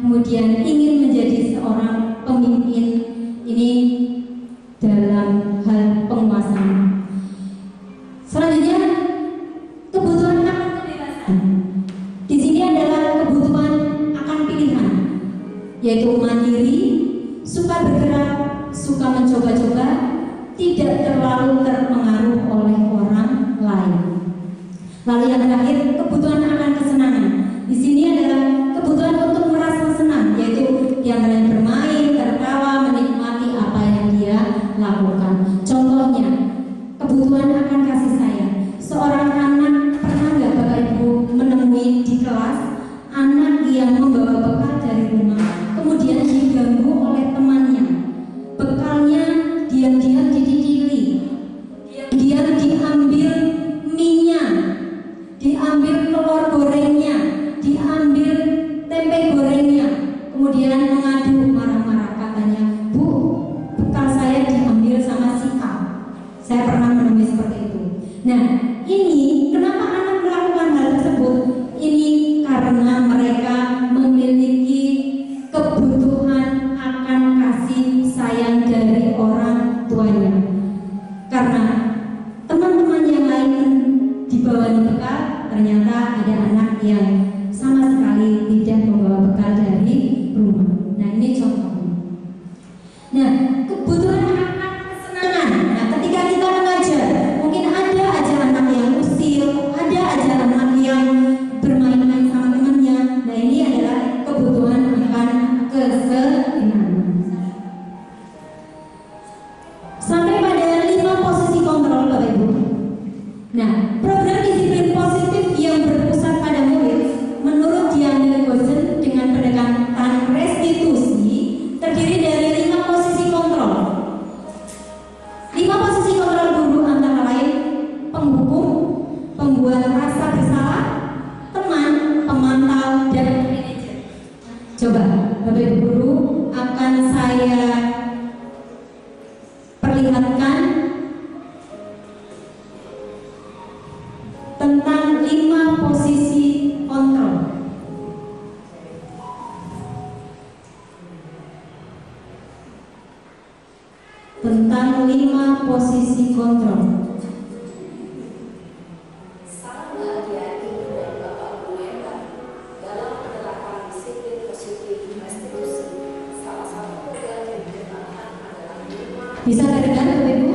Kemudian ingin menjadi seorang pemimpin, ini dalam hal penguasaan. Selanjutnya, kebutuhan akan kebebasan. Di sini adalah kebutuhan akan pilihan, yaitu mandiri, suka bergerak, suka mencoba-coba, tidak terlalu terpengaruh oleh orang lain. Lalu yang terakhir, kebutuhan akan kesenangan. Di sini adalah kebutuhan untuk merasa senang, yaitu yang bermain, tertawa, menikmati apa yang dia lakukan. Contohnya, kebutuhan akan kasih sayang. Seorang anak, pernah nggak Bapak Ibu menemui di kelas anak yang membawa bekal dari rumah, kemudian diganggu oleh temannya, bekalnya diam-diam dicicili, diam diambil minyak, diambil telur gorengnya, diambil tempe gorengnya, kemudian mengadu marah-marah, katanya, "Bu, bekal saya diambil sama si A." Saya pernah menemui seperti itu. Nah, ini kenapa anak melakukan hal tersebut? Ini karena mereka memiliki kebutuhan akan kasih Coba Bapak Ibu Guru akan saya perlihatkan tentang 5 posisi kontrol. Tentang 5 posisi kontrol. Salam bahagia Ibu dan Bapak Guru yang baru. Dalam penerapan disiplin positif restitusi, salah satu program yang dikembangkan adalah 5 Bisa terdengar Bapak Ibu?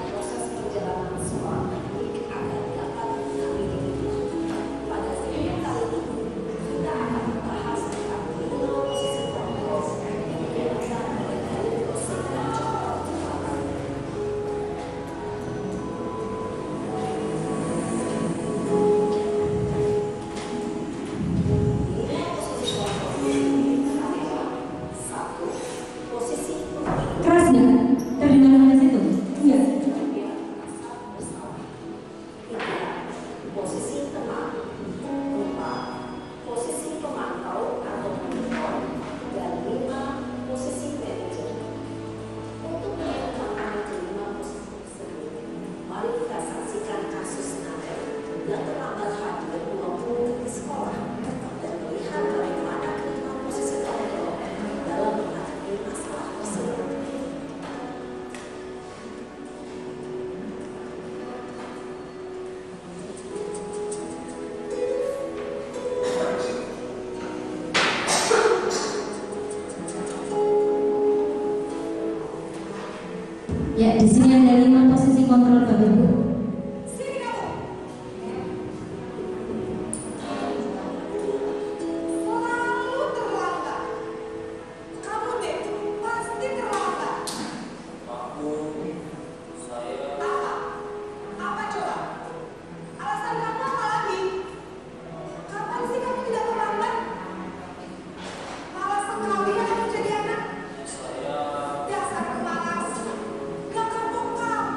proses perjalanan seorang pendidik agar dapat mengambil kehidupan. Pada video kali ini, kita akan membahas tentang 5 posisi kontrol yang digunakan oleh dari dosen dan contoh utama. Satu, posisi Keras nggak? Terdengar sampai situ? Enggak. posisi tenang, 4, posisi pemantau atau monitor, dan 5, posisi manajer. Untuk mengetahui kelima posisi tersebut, mari kita saksikan kasus Nadel yang terlambat hadir 20 di sekolah dan melihat bagaimana kelima posisi kontrol dalam menghadapi masalah tersebut. Ya, di sini ada 5 posisi kontrol Bapak Ibu. Selalu terlambat. Kamu deh, pasti terlambat. Aku, saya, Apa? Apa coba? Alasan kamu apa lagi? Kapan sih kamu tidak terlambat? Malas sekali ya kamu jadi anak. saya, Dasar pemalas. Gak kapok kamu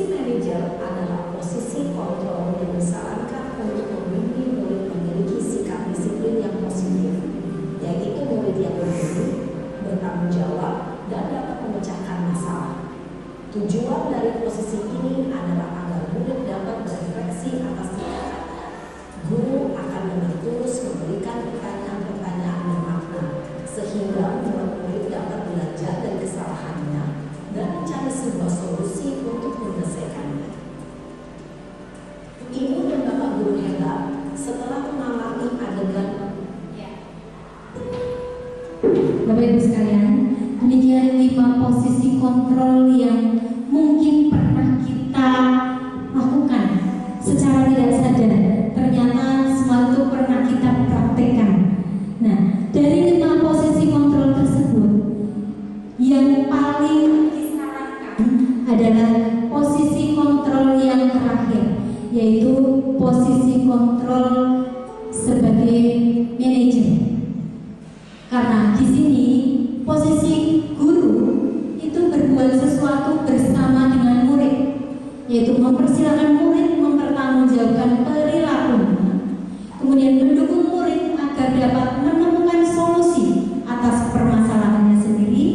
Posisi manajer adalah posisi kontrol yang disarankan untuk membimbing murid memiliki sikap disiplin yang positif, yaitu murid yang berguru, bertanggung jawab, dan dapat memecahkan masalah. Tujuan dari posisi ini adalah agar murid dapat berefleksi atas tindakannya. Guru akan dengan tulus memberikan pertanyaan-pertanyaan bermakna, sehingga murid dapat belajar dari kesalahannya dan mencari sebuah solusi untuk menyelesaikannya. Ibu dan Bapak Guru hebat setelah mengalami adegan. Bapak Ibu sekalian, demikian 5 posisi kontrol yang mungkin pernah kita lakukan secara tidak sadar. Ternyata semua itu pernah kita praktekkan. Nah, dari 5 posisi kontrol tersebut, yang paling disarankan adalah posisi kontrol yang terakhir, yaitu posisi kontrol sebagai manajer. Karena di sini posisi guru itu berbuat sesuatu bersama dengan murid, yaitu mempersilahkan murid mempertanggungjawabkan perilakunya, kemudian mendukung murid agar dapat menemukan solusi atas permasalahannya sendiri.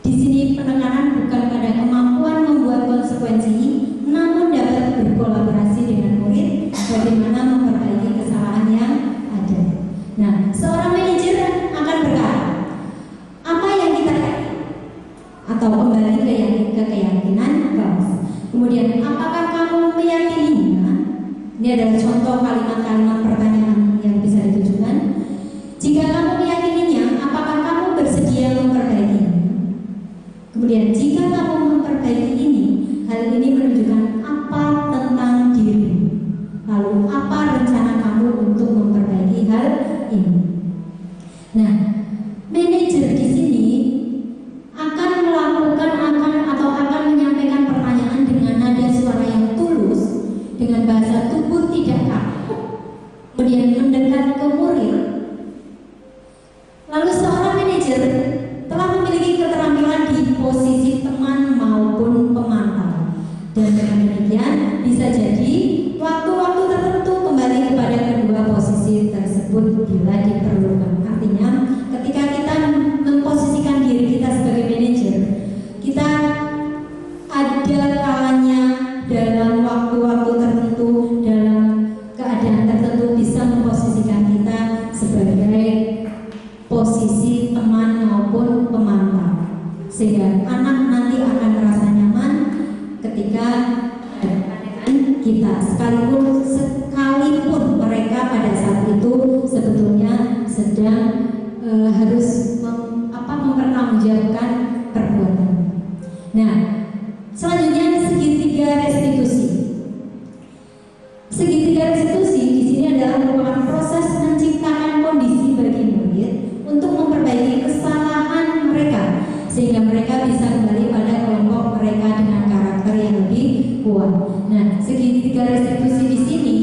Di sini penekanan bukan pada kemampuan membuat konsekuensi, namun dapat berkolaborasi dengan murid bagaimana memperbaiki kesalahan yang ada. Nah, seorang manajer akan berkata, apa yang kita yakini? Atau kembali ke keyakinan kelas. Kemudian, apakah kamu meyakininya? Ini adalah contoh kalimat-kalimat pertanyaan yang bisa ditujukan. Jika kamu meyakininya, apakah kamu bersedia memperbaikinya? Kemudian, jika kamu memperbaiki ini, hal ini menunjukkan apa tentang diri. Lalu, apa rencana kamu untuk memperbaiki hal ini? Nah, manajer di sini akan menyampaikan pertanyaan dengan nada suara yang tulus, dengan bahasa tubuh tidak kaku, kemudian mendekat ke murid. Lalu seorang manajer telah memiliki keterampilan di posisi teman maupun pemantau, dan dengan demikian bisa jadi waktu-waktu tertentu kembali kepada kedua posisi tersebut bila diperlukan. Artinya, ketika kita memposisikan diri kita sebagai manajer, kita ada kalanya dalam waktu-waktu tertentu, dalam keadaan tertentu bisa memposisikan kita sebagai posisi teman maupun pemantau, sehingga anak nanti akan merasa nyaman ketika kita, sekalipun mereka pada saat itu sebetulnya sedang harus mempertanggungjawabkan perbuatan. Nah, selanjutnya segitiga restitusi. Segitiga restitusi di sini adalah merupakan proses menciptakan kondisi bagi murid untuk memperbaiki kesalahan mereka, sehingga mereka bisa kembali pada kelompok mereka dengan karakter yang lebih kuat. Nah, segitiga restitusi di sini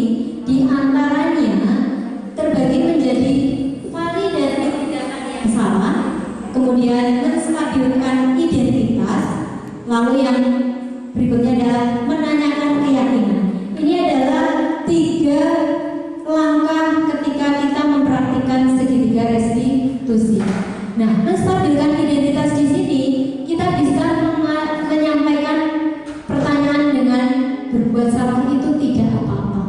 diantaranya terbagi menjadi validasi tindakan yang salah, kemudian menstabilkan identitas, lalu yang berikutnya adalah menanyakan keyakinan. Ini adalah 3 langkah ketika kita mempraktikkan segitiga restitusi. Nah, menstabilkan identitas di sini kita bisa menyampaikan pertanyaan dengan berbuat salah itu tidak apa-apa,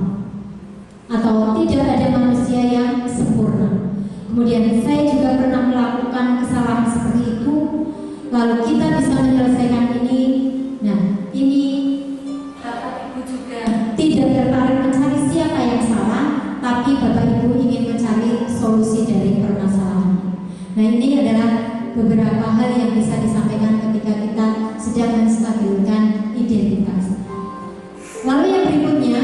atau tidak ada manusia yang sempurna. Kemudian saya juga pernah melakukan kesalahan seperti itu, lalu kita bisa menyelesaikan ini. Nah, ini Bapak Ibu juga tidak tertarik mencari siapa yang salah, tapi Bapak Ibu ingin mencari solusi dari permasalahan. Nah, ini adalah beberapa hal yang bisa disampaikan ketika kita sedang menstabilkan identitas. Lalu yang berikutnya,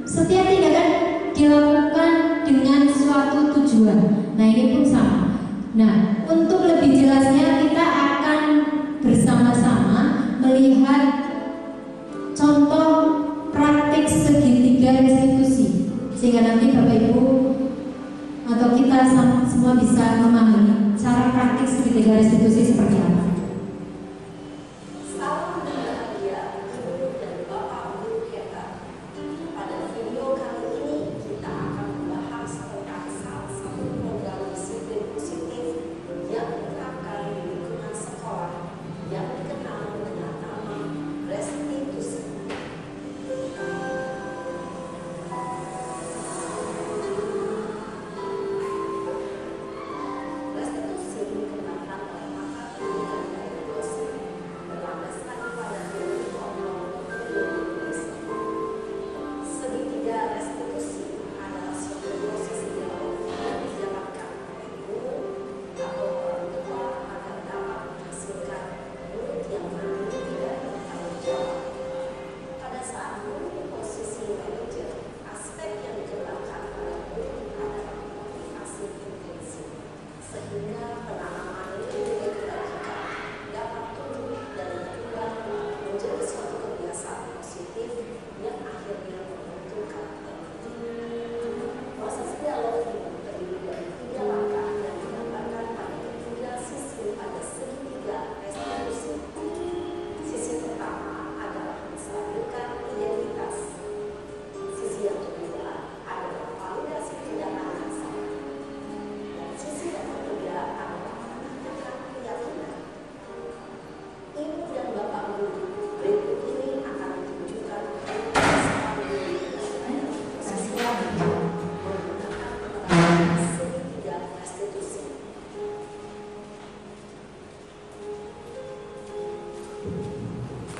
setiap tindakan dilakukan dengan suatu tujuan. Nah, ini pun sama. Nah, untuk lebih jelasnya kita akan bersama-sama melihat contoh praktik segitiga restitusi, sehingga nanti Bapak Ibu atau kita semua bisa memahami cara praktik segitiga restitusi seperti apa. Salam bahagia.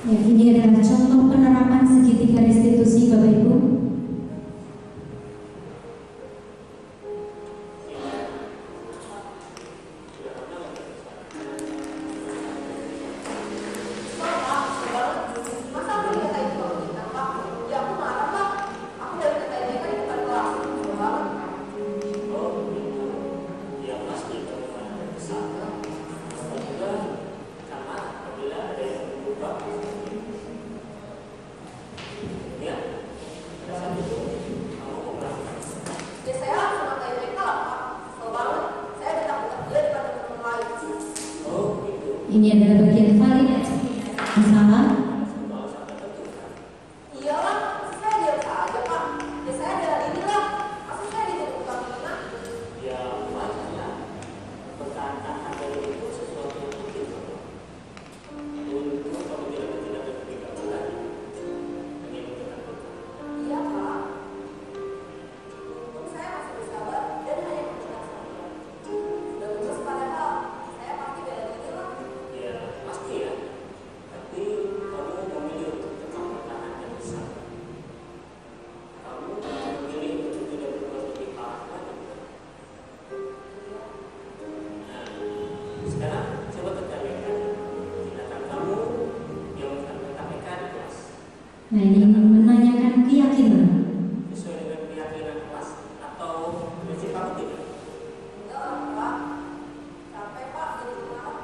Ya, ini adalah contoh penerapan segitiga restitusi Bapak Ibu. Masa aku dikatain kalau kita Pak? Ya aku marah Pak. Aku dari kata ini kan di depan kelas. Coba banget. Oh, gitu. Ya pasti kalau ada kesalahan. Atau juga sama apabila ada yang berubah. Ya, pada saat itu kamu mau berangkat. Ya saya langsung ngatain mereka lah Pak. Kesel banget. Saya ditakut dia depan teman-teman lain. Oh, gitu. Ini adalah bagian validasi masalah. Kalau sampai tertukar. Iyalah, masa saya diam saja Pak. Ya saya ada ini lah. Masa saya ditutup kami Ya wajar lah. Pertahanan dari itu sesuatu yang penting. Untuk apabila tidak ada kegiatan lagi. Hanya berkata-kata. Iya Pak. Untung saya masih bersabar dan hanya mengucap saja. Sudah lulus padahal saya pasti bela diri lah. Ya pasti ya. Tapi kamu memilih untuk tetap bertahan dan bersabar. Kamu memilih untuk tidak berbuat lebih parah lagi. Nah, sekarang coba terkalikan tindakan kamu yang kamu sampaikan di kelas Nah, ini menanyakan keyakinan. sesuai dengan keyakinan kelas atau prinsip kamu tidak. Enggak lah Pak. Capek Pak jadi marah.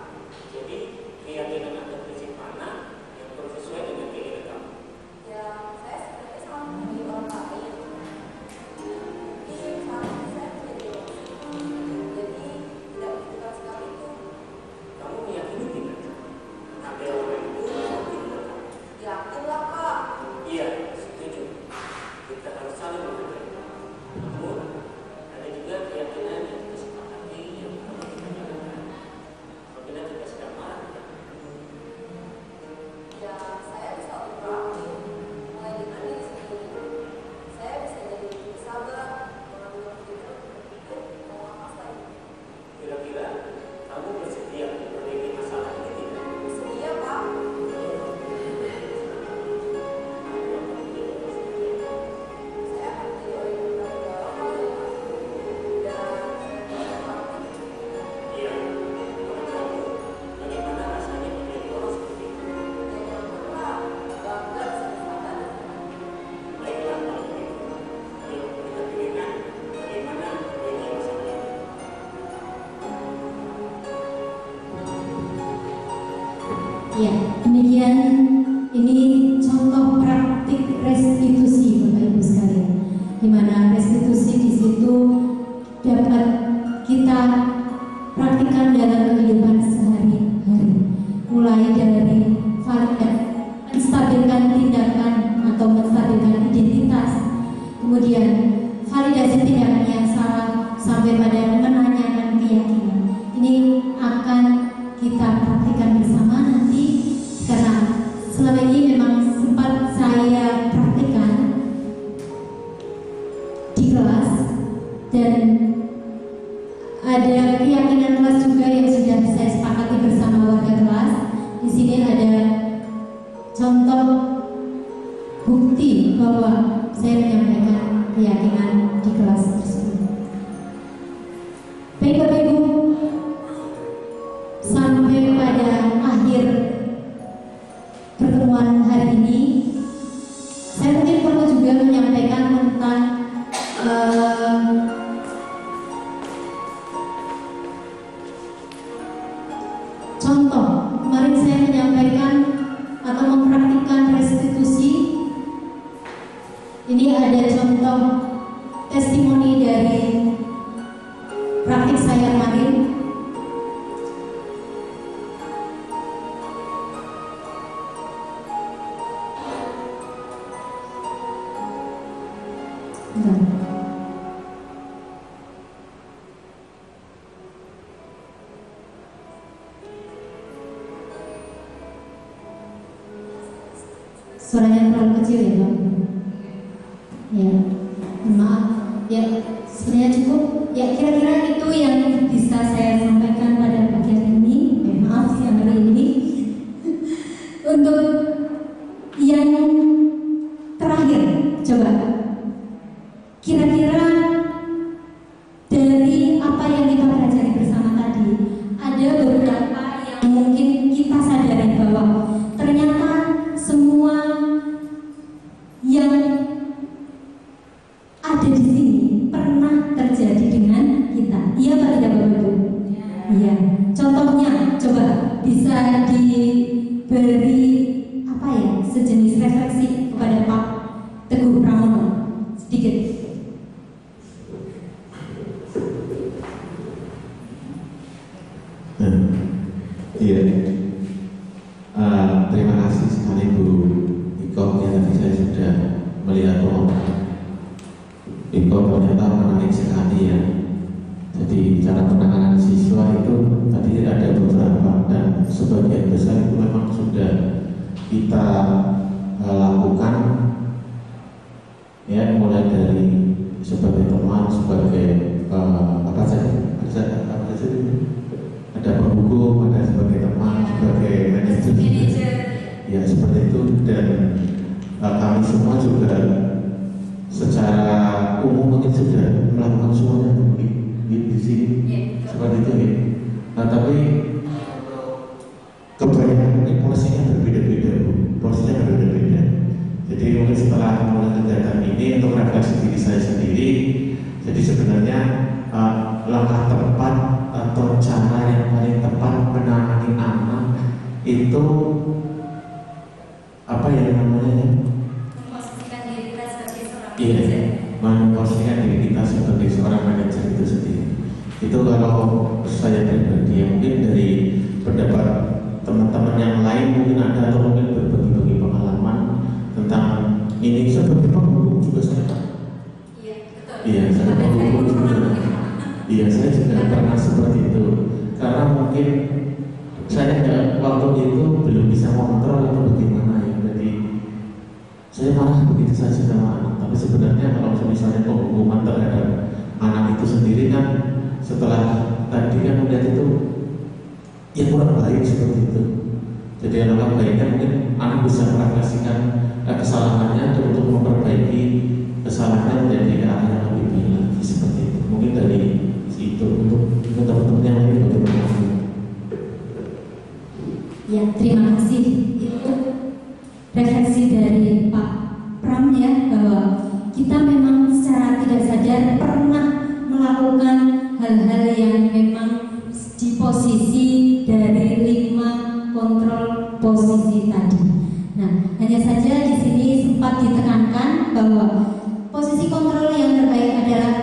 Jadi keyakinan atau prinsip mana yang sesuai dengan keinginan kamu. Ya saya sebenarnya sangat menghargai orang lain. Tapi saat ini saya menjadi emosi. Jadi tidak menentukan sekali itu. Kamu meyakini tidak ada orang itu seperti itu. Yakin lah Pak. Iya, setuju. Kita harus saling menghargai. Namun, ada juga keyakinan yang kita sepakati yang harus kita jalankan. Apabila kita sedang marah, Ya saya bisa lebih proaktif. Mulai dengan diri sendiri. Saya bisa jadi lebih sabar. Mengambil keputusan untuk mau apa lagi. kira-kira kamu bersedia memperbaiki masalah ini tidak? Sedia Pak. Saya akan menjadi orang yang bertanggung jawab kalau saya mampu. Dan saya proaktif. Iya. Menurut kamu, bagaimana rasanya menjadi orang seperti itu? Ya nyaman Pak. Bangga bisa bersama dan Baiklah kalau begitu. Ayo kita pikirkan bagaimana memperbaiki masalah ini. Ya, demikian ini contoh praktik restitusi Bapak Ibu sekalian, di mana restitusi di situ dapat kita praktikkan dalam kehidupan sehari-hari, mulai dari menstabilkan tindakan atau menstabilkan identitas, kemudian validasi tindakan yang salah sampai pada menanyakan keyakinan. Ini akan kita praktikkan bersama nanti, karena selama ini memang sempat saya praktikkan di kelas dan ada keyakinan kelas juga yang sudah saya sepakati bersama warga kelas. Di sini ada contoh bukti bahwa saya menyampaikan keyakinan di kelas tersebut. Baik Bapak Ibu, sampai pada akhir pertemuan hari ini, saya mungkin perlu juga menyampaikan tentang contoh. Kemarin saya menyampaikan atau mempraktikkan restitusi. Ini ada contoh testimoni dari praktik saya kemarin. Suaranya terlalu kecil ya Bang? Ya, maaf. Ya, sebenarnya cukup. Ya, kira-kira itu yang bisa saya sampaikan pada bagian ini. Maaf siang hari ini. Untuk yang terakhir, coba kira-kira dari apa yang kita pelajari bersama tadi, ada beberapa yang mungkin kita sadari bahwa ternyata semua yang ada di sini pernah terjadi dengan kita. Iya Pak tidak Bapak Ibu? Iya. Contohnya coba bisa diberi apa ya, sejenis refleksi kepada Pak Teguh Pramono sedikit. Iya, terima kasih sekali Bu Iko, yang tadi saya sudah melihat bahwa Iko ternyata menarik sekali ya. Jadi cara penanganan siswa itu tadi ada beberapa, dan sebagian besar itu memang sudah kita lakukan ya, mulai dari sebagai teman, sebagai apa saja, ada penghukum, ada sebagai teman, sebagai manajer, ya seperti itu. Dan kami semua juga secara umum mungkin sudah melakukan semuanya di sini, seperti itu ya. Nah tapi kebanyakan mungkin porsinya berbeda-beda, porsinya berbeda-beda. Jadi mungkin setelah mulai kegiatan ini untuk refleksi diri saya sendiri, jadi sebenarnya langkah tepat atau cara yang paling tepat menangani anak itu apa ya namanya? Memposisikan diri kita sebagai seorang Iya, memposisikan diri kita sebagai seorang manajer itu sendiri. Itu kalau saya pribadi, mungkin dari pendapat teman-teman yang lain mungkin ada, atau mungkin berbagi-bagi pengalaman tentang ini. Sebagai penghukum juga saya. Iya, saya penghukum juga. Iya, saya juga pernah seperti itu. Karena mungkin saya waktu itu belum bisa kontrol atau bagaimana ya. Jadi saya marah begitu saja sama anak. Tapi sebenarnya kalau misalnya penghukuman terhadap anak itu sendiri kan, setelah tadi kan melihat itu ya kurang baik seperti itu. Jadi alangkah baiknya mungkin anak bisa merefleksikan kesalahannya untuk memperbaiki kesalahannya menjadi arah yang lebih baik lagi, seperti itu. Mungkin dari itu untuk teman-teman yang lain bagaimana? Ya, terima kasih. Itu refleksi dari Pak Pram ya, bahwa kita memang secara tidak sadar pernah melakukan hal-hal yang memang di posisi dari 5 kontrol posisi tadi. Nah, hanya saja di sini sempat ditekankan bahwa posisi kontrol yang terbaik adalah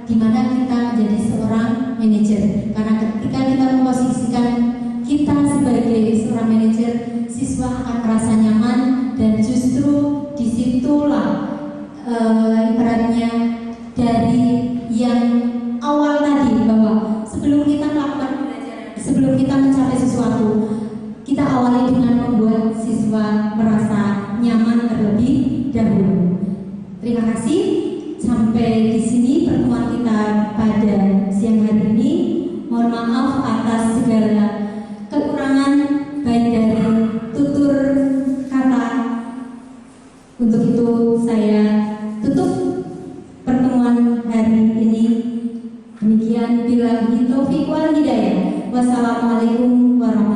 di mana kita menjadi seorang manajer. Karena ketika kita memposisikan kita sebagai seorang manajer, siswa akan merasa nyaman, dan justru disitulah ibaratnya dari yang awal tadi, bahwa sebelum kita melakukan pembelajaran, sebelum kita mencapai sesuatu, kita awali dengan membuat siswa merasa nyaman terlebih dahulu. Terima kasih. Sampai di sini pertemuan kita pada siang hari ini. Mohon maaf atas segala kekurangan baik dari tutur kata. Untuk itu saya tutup pertemuan hari ini. Demikian, billahi taufiq wal hidayah. Wassalamualaikum warahmatullahi wabarakatuh.